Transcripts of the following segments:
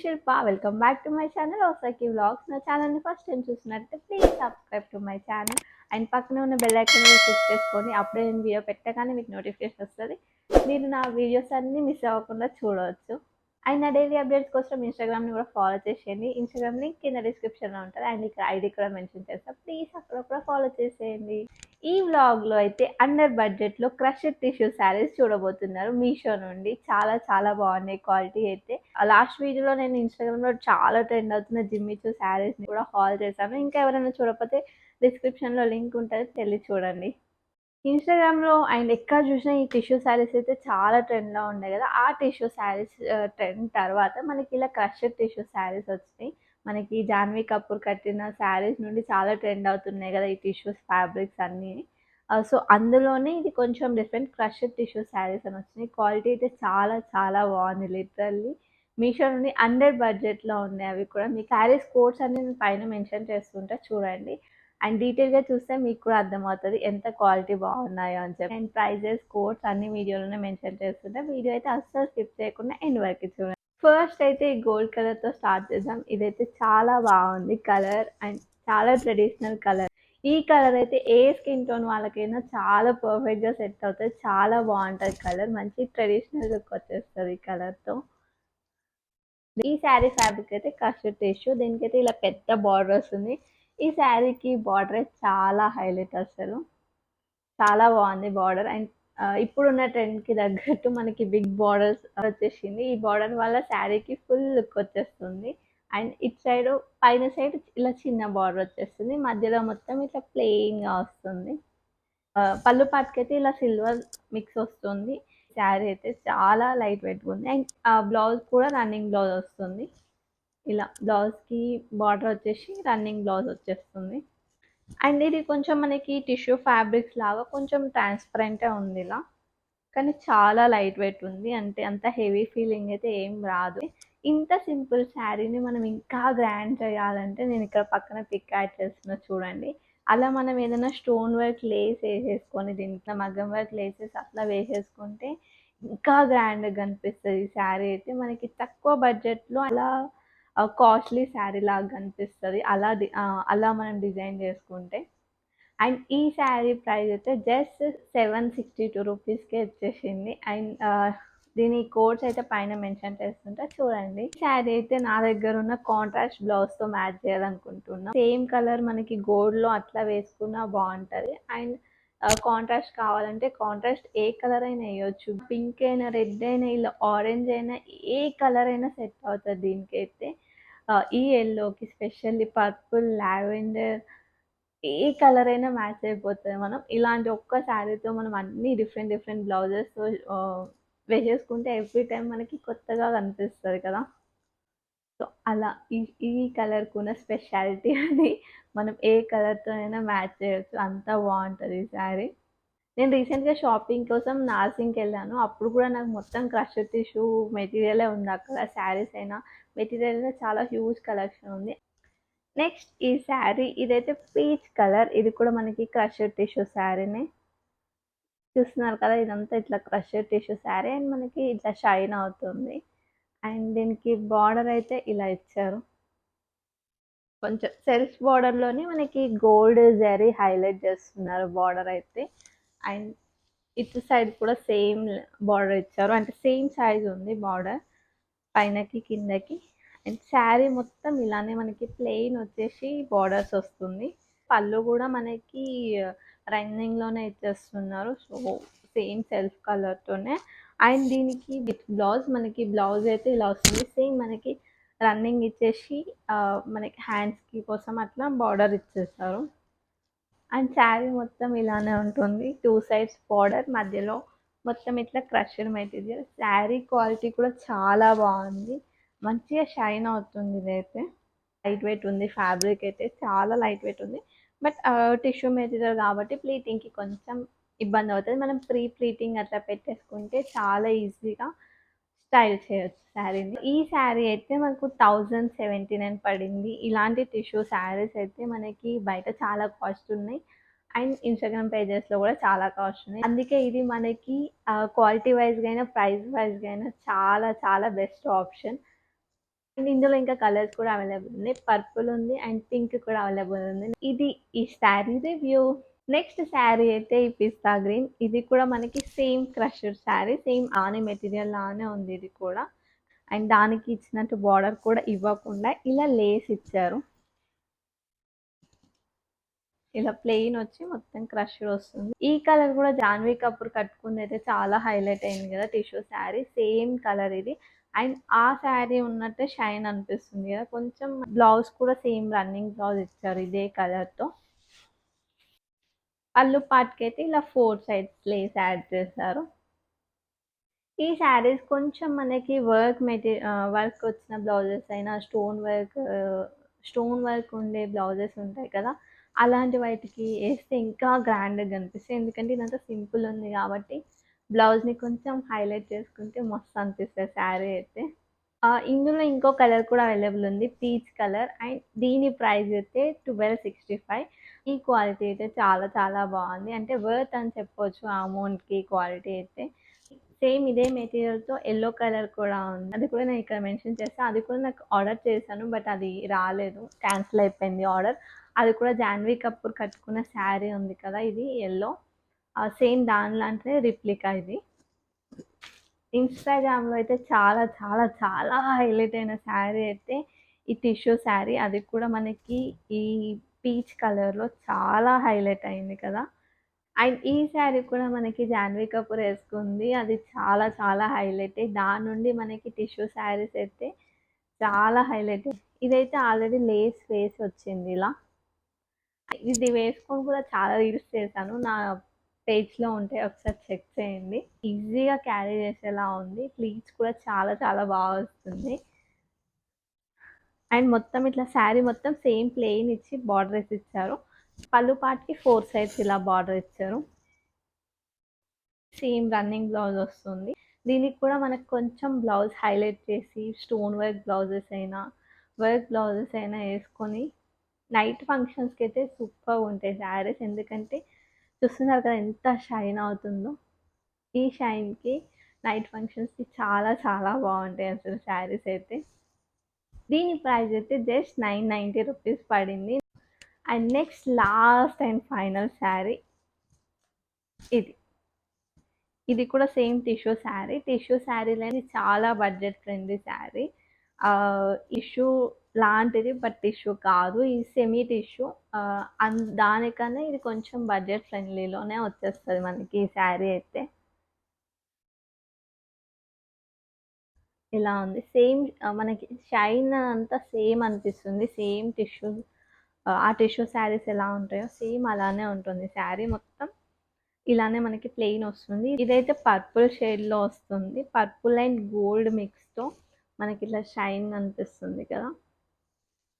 Shilpa. Welcome back to my channel Osaki vlogs. నా ఛానల్ని first time చూసినట్లయితే please subscribe to my channel and పక్కనే ఉన్న bell icon click చేసుకొని అప్పుడే నేను వీడియో పెట్టగానే మీకు నోటిఫికేషన్ వస్తుంది. మీరు నా వీడియోస్ అన్నీ మిస్ అవ్వకుండా చూడవచ్చు. అండ్ నా డైలీ అప్డేట్స్ కోసం ఇన్స్టాగ్రామ్ని కూడా ఫాలో చేసేయండి. ఇన్స్టాగ్రామ్ లింక్ కింద డిస్క్రిప్షన్లో ఉంటుంది అండ్ ఇక్కడ ఐడి కూడా మెన్షన్ చేస్తాను. ప్లీజ్ అక్కడ కూడా ఫాలో చేసేయండి. ఈ వ్లాగ్లో అయితే అండర్ బడ్జెట్లో క్రష్డ్ టిష్యూ శారీస్ చూడబోతున్నారు మీషో నుండి. చాలా చాలా బాగున్నాయి క్వాలిటీ అయితే. లాస్ట్ వీడియోలో నేను ఇన్స్టాగ్రామ్లో చాలా ట్రెండ్ అవుతున్న జిమ్మిచూ శారీస్ని కూడా హాల్ చేశాను. ఇంకా ఎవరైనా చూడకపోతే డిస్క్రిప్షన్లో లింక్ ఉంటుంది, వెళ్ళి చూడండి. ఇన్స్టాగ్రామ్లో అండ్ ఎక్కడ చూసినా ఈ టిష్యూ శారీస్ అయితే చాలా ట్రెండ్లో ఉన్నాయి కదా. ఆ టిష్యూ శారీస్ ట్రెండ్ తర్వాత మనకి ఇలా క్రష్డ్ టిష్యూ శారీస్ వచ్చినాయి. మనకి జాన్వీ కపూర్ కట్టిన శారీస్ నుండి చాలా ట్రెండ్ అవుతున్నాయి కదా ఈ టిష్యూస్ ఫ్యాబ్రిక్స్ అన్నీ. సో అందులోనే ఇది కొంచెం డిఫరెంట్ క్రష్డ్ టిష్యూ శారీస్ అని వచ్చినాయి. క్వాలిటీ అయితే చాలా చాలా బాగుంది. లిటరల్లీ మీషో నుండి అండర్ బడ్జెట్లో ఉన్నాయి అవి కూడా. మీ శారీస్ కోడ్స్ అన్ని నేను పైన మెన్షన్ చేస్తుంటా, చూడండి. అండ్ డీటెయిల్గా చూస్తే మీకు కూడా అర్థమవుతుంది ఎంత క్వాలిటీ బాగున్నాయో అని చెప్పి. అండ్ ప్రైజెస్ కోడ్స్ అన్ని వీడియోలోనే మెన్షన్ చేస్తుంటే వీడియో అయితే అస్సలు స్కిప్ చేయకుండా ఎండ్ వరకు చూడండి. ఫస్ట్ అయితే ఈ గోల్డ్ కలర్తో స్టార్ట్ చేద్దాం. ఇదైతే చాలా బాగుంది కలర్ అండ్ చాలా ట్రెడిషనల్ కలర్. ఈ కలర్ అయితే ఏ స్కిన్ టోన్ వాళ్ళకైనా చాలా పర్ఫెక్ట్గా సెట్ అవుతుంది. చాలా బాగుంటుంది కలర్, మంచి ట్రెడిషనల్ లుక్ వచ్చేస్తుంది ఈ కలర్తో. ఈ శారీ ఫ్యాబ్రిక్ అయితే కస్టర్డ్ టిష్యూ. దీనికైతే ఇలా పెద్ద బార్డర్ వస్తుంది. ఈ శారీకి బార్డర్ చాలా హైలైట్ అసలు. చాలా బాగుంది బార్డర్. అండ్ ఇప్పుడున్న ట్రెండ్కి తగ్గట్టు మనకి బిగ్ బార్డర్స్ వచ్చేసింది. ఈ బార్డర్ వల్ల శారీకి ఫుల్ లుక్ వచ్చేస్తుంది. అండ్ ఇటు సైడ్ పైన సైడ్ ఇలా చిన్న బార్డర్ వచ్చేస్తుంది, మధ్యలో మొత్తం ఇట్లా ప్లెయిన్గా వస్తుంది. పళ్ళు పాటుకైతే ఇలా సిల్వర్ మిక్స్ వస్తుంది. శారీ అయితే చాలా లైట్ వెయిట్గా ఉంది. అండ్ బ్లౌజ్ కూడా రన్నింగ్ బ్లౌజ్ వస్తుంది. ఇలా బ్లౌజ్కి బార్డర్ వచ్చేసి రన్నింగ్ బ్లౌజ్ వచ్చేస్తుంది. అండ్ ఇది కొంచెం మనకి టిష్యూ ఫ్యాబ్రిక్స్ లాగా కొంచెం ట్రాన్స్పరెంటే ఉంది ఇలా, కానీ చాలా లైట్ వెయిట్ ఉంది. అంటే అంత హెవీ ఫీలింగ్ అయితే ఏం రాదు. ఇంత సింపుల్ శారీని మనం ఇంకా గ్రాండ్ చేయాలంటే నేను ఇక్కడ పక్కన పిక్ యాడ్ చేస్తున్నా చూడండి. అలా మనం ఏదైనా స్టోన్ వర్క్ లేస్ వేసేసుకొని దీంట్లో మగ్గం వర్క్ లేసెస్ అట్లా వేసేసుకుంటే ఇంకా గ్రాండ్గా కనిపిస్తుంది ఈ శారీ అయితే. మనకి తక్కువ బడ్జెట్లో అలా కాస్ట్లీ శారీ లాగా కనిపిస్తుంది అలా మనం డిజైన్ చేసుకుంటే. అండ్ ఈ శారీ ప్రైస్ అయితే జస్ట్ 762 రూపీస్కే వచ్చేసింది. అండ్ దీని కోడ్స్ అయితే పైన మెన్షన్ చేస్తుంటే చూడండి. శారీ అయితే నా దగ్గర ఉన్న కాంట్రాస్ట్ బ్లౌజ్తో మ్యాచ్ చేయాలనుకుంటున్నాం. సేమ్ కలర్ మనకి గోల్డ్లో అట్లా వేసుకున్నా బాగుంటుంది. అండ్ కాంట్రాస్ట్ కావాలంటే కాంట్రాస్ట్ ఏ కలర్ అయినా వేయచ్చు. పింక్ అయినా, రెడ్ అయినా, ఇలా ఆరెంజ్ అయినా, ఏ కలర్ అయినా సెట్ అవుతుంది దీనికైతే. ఈ ఎల్లోకి స్పెషల్లీ పర్పుల్, లావెండర్, ఏ కలర్ అయినా మ్యాచ్ అయిపోతుంది. మనం ఇలాంటి ఒక్క శారీతో మనం అన్ని డిఫరెంట్ డిఫరెంట్ బ్లౌజెస్తో వేసేసుకుంటే ఎవ్రీ టైం మనకి కొత్తగా కనిపిస్తుంది కదా. సో అలా ఈ కలర్కి ఉన్న స్పెషాలిటీ అది. మనం ఏ కలర్తో అయినా మ్యాచ్ చేయొచ్చు, అంత బాగుంటుంది ఈ శారీ. నేను రీసెంట్గా షాపింగ్ కోసం నార్సింగ్కి వెళ్ళాను. అప్పుడు కూడా నాకు మొత్తం క్రష్డ్ టిష్యూ మెటీరియలే ఉంది అక్కడ. శారీస్ అయినా మెటీరియల్ అయినా చాలా హ్యూజ్ కలెక్షన్ ఉంది. నెక్స్ట్ ఈ శారీ, ఇదైతే పీచ్ కలర్. ఇది కూడా మనకి క్రష్డ్ టిష్యూ శారీనే. చూస్తున్నారు కదా, ఇదంతా ఇట్లా క్రష్డ్ టిష్యూ శారీ అండ్ మనకి ఇట్లా షైన్ అవుతుంది. అండ్ దీనికి బార్డర్ అయితే ఇలా ఇచ్చారు. కొంచెం సెల్ఫ్ బార్డర్లోని మనకి గోల్డ్ జరీ హైలైట్ చేస్తున్నారు బార్డర్ అయితే. అండ్ ఇటు సైడ్ కూడా సేమ్ బార్డర్ ఇచ్చారు, అంటే సేమ్ సైజ్ ఉంది బార్డర్ పైనకి కిందకి. అండ్ శారీ మొత్తం ఇలానే మనకి ప్లెయిన్ వచ్చేసి బార్డర్స్ వస్తుంది. పళ్ళు కూడా మనకి రన్నింగ్లోనే ఇచ్చేస్తున్నారు. సో సేమ్ సెల్ఫ్ కలర్తోనే. అండ్ దీనికి విత్ బ్లౌజ్, మనకి బ్లౌజ్ అయితే ఇలా వస్తుంది. సేమ్ మనకి రన్నింగ్ ఇచ్చేసి మనకి హ్యాండ్స్కి కోసం అట్లా బార్డర్ ఇచ్చేస్తారు. అండ్ శారీ మొత్తం ఇలానే ఉంటుంది. 2 సైడ్స్ బార్డర్, మధ్యలో మొత్తం ఇట్లా క్రష్డ్ మెటీరియల్. శారీ క్వాలిటీ కూడా చాలా బాగుంది, మంచిగా షైన్ అవుతుంది. ఇదైతే లైట్ వెయిట్ ఉంది, ఫ్యాబ్రిక్ అయితే చాలా లైట్ వెయిట్ ఉంది. బట్ టిష్యూ మెటీరియల్ కాబట్టి ప్లీటింగ్కి కొంచెం ఇబ్బంది అవుతుంది. మనం ప్రీ ప్లీటింగ్ అట్లా పెట్టేసుకుంటే చాలా ఈజీగా స్టైల్ చేయొచ్చు శారీని. ఈ శారీ అయితే మనకు 1079 పడింది. ఇలాంటి టిష్యూ శారీస్ అయితే మనకి బయట చాలా కాస్ట్ ఉన్నాయి అండ్ ఇన్స్టాగ్రామ్ పేజెస్లో కూడా చాలా కాస్ట్ ఉన్నాయి. అందుకే ఇది మనకి క్వాలిటీ వైజ్గా అయినా ప్రైస్ వైజ్గా అయినా చాలా చాలా బెస్ట్ ఆప్షన్. అండ్ ఇందులో ఇంకా కలర్స్ కూడా అవైలబుల్ ఉన్నాయి. పర్పుల్ ఉంది అండ్ పింక్ కూడా అవైలబుల్ ఉంది. ఇది ఈ శారీ రివ్యూ. నెక్స్ట్ శారీ అయితే ఈ పిస్తా గ్రీన్. ఇది కూడా మనకి సేమ్ క్రషర్ శారీ, సేమ్ ఆనే మెటీరియల్ లానే ఉంది ఇది కూడా. అండ్ దానికి ఇచ్చినట్టు బార్డర్ కూడా ఇవ్వకుండా ఇలా లేస్ ఇచ్చారు. ఇలా ప్లెయిన్ వచ్చి మొత్తం క్రష్డ్ వస్తుంది. ఈ కలర్ కూడా జాన్వీ కపూర్ కట్టుకుంది అయితే చాలా హైలైట్ అయింది కదా, టిష్యూ శారీ సేమ్ కలర్ ఇది. అండ్ ఆ శారీ ఉన్నట్టే షైన్ అనిపిస్తుంది కదా కొంచెం. బ్లౌజ్ కూడా సేమ్ రన్నింగ్ బ్లౌజ్ ఇచ్చారు ఇదే కలర్ తో. పళ్ళు పార్ట్కి అయితే ఇలా 4 సైడ్స్ లేస్ యాడ్ చేశారు. ఈ శారీస్ కొంచెం మనకి వర్క్ వచ్చిన బ్లౌజెస్ అయినా, స్టోన్ వర్క్ ఉండే బ్లౌజెస్ ఉంటాయి కదా, అలాంటి వాటికి వేస్తే ఇంకా గ్రాండ్గా కనిపిస్తాయి. ఎందుకంటే ఇదంతా సింపుల్ ఉంది కాబట్టి బ్లౌజ్ని కొంచెం హైలైట్ చేసుకుంటే మస్తు అనిపిస్తుంది శారీ అయితే. ఇందులో ఇంకో కలర్ కూడా అవైలబుల్ ఉంది, పీచ్ కలర్. అండ్ దీని ప్రైస్ అయితే 1265. ఈ క్వాలిటీ అయితే చాలా చాలా బాగుంది, అంటే వర్త్ అని చెప్పొచ్చు ఆ అమౌంట్కి క్వాలిటీ అయితే. సేమ్ ఇదే మెటీరియల్తో ఎల్లో కలర్ కూడా ఉంది, అది కూడా నేను ఇక్కడ మెన్షన్ చేస్తాను. అది కూడా నాకు ఆర్డర్ చేశాను బట్ అది రాలేదు, క్యాన్సిల్ అయిపోయింది ఆర్డర్. అది కూడా జాన్వీ కపూర్ కట్టుకున్న శారీ ఉంది కదా, ఇది ఎల్లో, సేమ్ దాని లాంటిదే రిప్లికా ఇది. ఇన్స్టాగ్రామ్లో అయితే చాలా చాలా చాలా హైలైట్ అయిన శారీ అయితే ఈ టిష్యూ శారీ. అది కూడా మనకి ఈ పీచ్ కలర్లో చాలా హైలైట్ అయింది కదా. అండ్ ఈ శారీ కూడా మనకి జాన్వీ కపూర్ వేసుకుంది, అది చాలా చాలా హైలైట్. దాని నుండి మనకి టిష్యూ శారీస్ అయితే చాలా హైలైట్. ఇదైతే ఆల్రెడీ లేస్ వేసి వచ్చింది ఇలా. ఇది వేసుకొని కూడా చాలా రీల్స్ చేశాను, నా పేజ్లో ఉంటే ఒకసారి చెక్ చేయండి. ఈజీగా క్యారీ చేసేలా ఉంది, ప్లీట్స్ కూడా చాలా చాలా బాగా వస్తుంది. అండ్ మొత్తం ఇట్లా శారీ మొత్తం సేమ్ ప్లెయిన్ ఇచ్చి బార్డర్స్ ఇచ్చారు. పళ్ళు పాటికి 4 సైడ్స్ ఇలా బార్డర్ ఇచ్చారు. సేమ్ రన్నింగ్ బ్లౌజ్ వస్తుంది. దీనికి కూడా మనకు కొంచెం బ్లౌజ్ హైలైట్ చేసి స్టోన్ వర్క్ బ్లౌజెస్ అయినా వేసుకొని నైట్ ఫంక్షన్స్కి అయితే సూపర్ ఉంటాయి శారీస్. ఎందుకంటే చూస్తున్నారు కదా ఎంత షైన్ అవుతుందో, ఈ షైన్కి నైట్ ఫంక్షన్స్కి చాలా చాలా బాగుంటాయి అసలు శారీస్ అయితే. దీని ప్రైస్ అయితే జస్ట్ 990 రూపీస్ పడింది. And next last and final sari ఇది. ఇది కూడా సేమ్ టిష్యూ శారీలో చాలా బడ్జెట్ ఫ్రెండ్లీ శారీ. టిష్యూ లాంటిది బట్ టిష్యూ కాదు, ఈ సెమీ టిష్యూ. దానికన్నా ఇది కొంచెం బడ్జెట్ ఫ్రెండ్లీలోనే వచ్చేస్తుంది మనకి ఈ శారీ అయితే. ఇలా ఉంది సేమ్, మనకి షైన్ అంతా సేమ్ అనిపిస్తుంది. సేమ్ టిష్యూ, ఆ టిష్యూ శారీస్ ఎలా ఉంటాయో సేమ్ అలానే ఉంటుంది శారీ మొత్తం. ఇలానే మనకి ప్లెయిన్ వస్తుంది. ఇదైతే పర్పుల్ షేడ్లో వస్తుంది, పర్పుల్ అండ్ గోల్డ్ మిక్స్తో మనకి ఇట్లా షైన్ అనిపిస్తుంది కదా.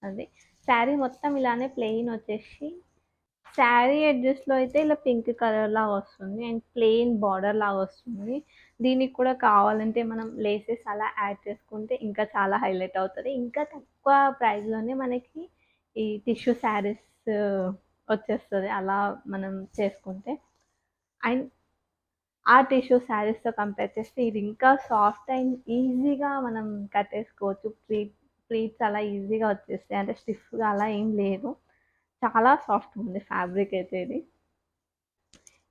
అదే శారీ మొత్తం ఇలానే ప్లెయిన్ వచ్చేసి, శారీ ఎడ్జెస్లో అయితే ఇలా పింక్ కలర్ లాగా వస్తుంది అండ్ ప్లెయిన్ బార్డర్ లాగా వస్తుంది. దీనికి కూడా కావాలంటే మనం లేసెస్ అలా యాడ్ చేసుకుంటే ఇంకా చాలా హైలైట్ అవుతుంది. ఇంకా తక్కువ ప్రైస్లోనే మనకి ఈ టిష్యూ శారీస్ వచ్చేస్తుంది అలా మనం చేసుకుంటే. అండ్ ఆ టిష్యూ శారీస్తో కంపేర్ చేస్తే ఇది ఇంకా సాఫ్ట్ అండ్ ఈజీగా మనం కట్టేసుకోవచ్చు. ప్లీట్స్ అలా ఈజీగా వచ్చేస్తాయి, అంటే స్టిఫ్గా అలా ఏం లేదు, చాలా సాఫ్ట్ ఉంది ఫ్యాబ్రిక్ అయితే ఇది.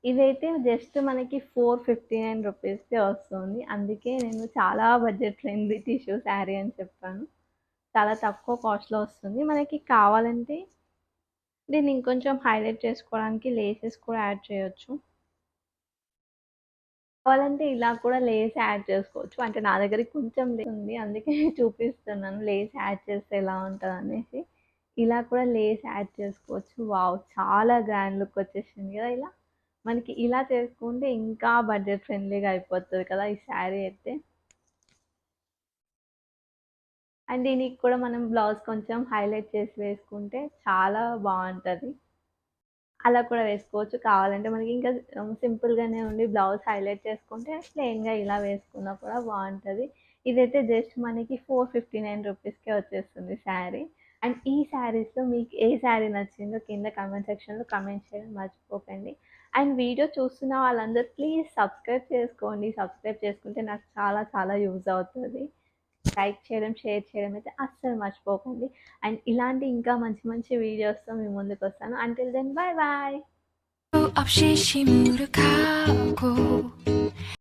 ఇదైతే జస్ట్ మనకి 459 రూపీస్కే వస్తుంది. అందుకే నేను చాలా బడ్జెట్ ఫ్రెండ్లీ టిష్యూ శారీ అని చెప్పాను, చాలా తక్కువ కాస్ట్లో వస్తుంది. మనకి కావాలంటే దీన్ని ఇంకొంచెం హైలైట్ చేసుకోవడానికి లేసెస్ కూడా యాడ్ చేయొచ్చు. కావాలంటే ఇలా కూడా లేస్ యాడ్ చేసుకోవచ్చు, అంటే నా దగ్గర కొంచెం లేస్ ఉంది అందుకే చూపిస్తున్నాను లేస్ యాడ్ చేస్తే ఎలా ఉంటుంది అనేసి. ఇలా కూడా లేస్ యాడ్ చేసుకోవచ్చు. వావ్, చాలా గ్రాండ్ లుక్ వచ్చేసింది కదా ఇలా. మనకి ఇలా చేసుకుంటే ఇంకా బడ్జెట్ ఫ్రెండ్లీగా అయిపోతుంది కదా ఈ శారీ అయితే. అండ్ దీనికి కూడా మనం బ్లౌజ్ కొంచెం హైలైట్ చేసి వేసుకుంటే చాలా బాగుంటుంది. అలా కూడా వేసుకోవచ్చు, కావాలంటే మనకి ఇంకా సింపుల్గానే ఉండి బ్లౌజ్ హైలైట్ చేసుకుంటే ప్లెయిన్గా ఇలా వేసుకున్నా కూడా బాగుంటుంది. ఇదైతే జస్ట్ మనకి 459 రూపీస్కే వచ్చేస్తుంది శారీ. అండ్ ఈ శారీస్లో మీకు ఏ శారీ నచ్చిందో కింద కమెంట్ సెక్షన్లో కమెంట్ చేయడం మర్చిపోకండి. అండ్ వీడియో చూస్తున్న వాళ్ళందరూ ప్లీజ్ సబ్స్క్రైబ్ చేసుకోండి, సబ్స్క్రైబ్ చేసుకుంటే నాకు చాలా చాలా యూజ్ అవుతుంది. లైక్ చేయడం, షేర్ చేయడం అయితే అస్సలు మర్చిపోకండి. అండ్ ఇలాంటి ఇంకా మంచి మంచి వీడియోస్‌తో మీ ముందుకొస్తాను. Until then bye bye. 없이 시무룩하고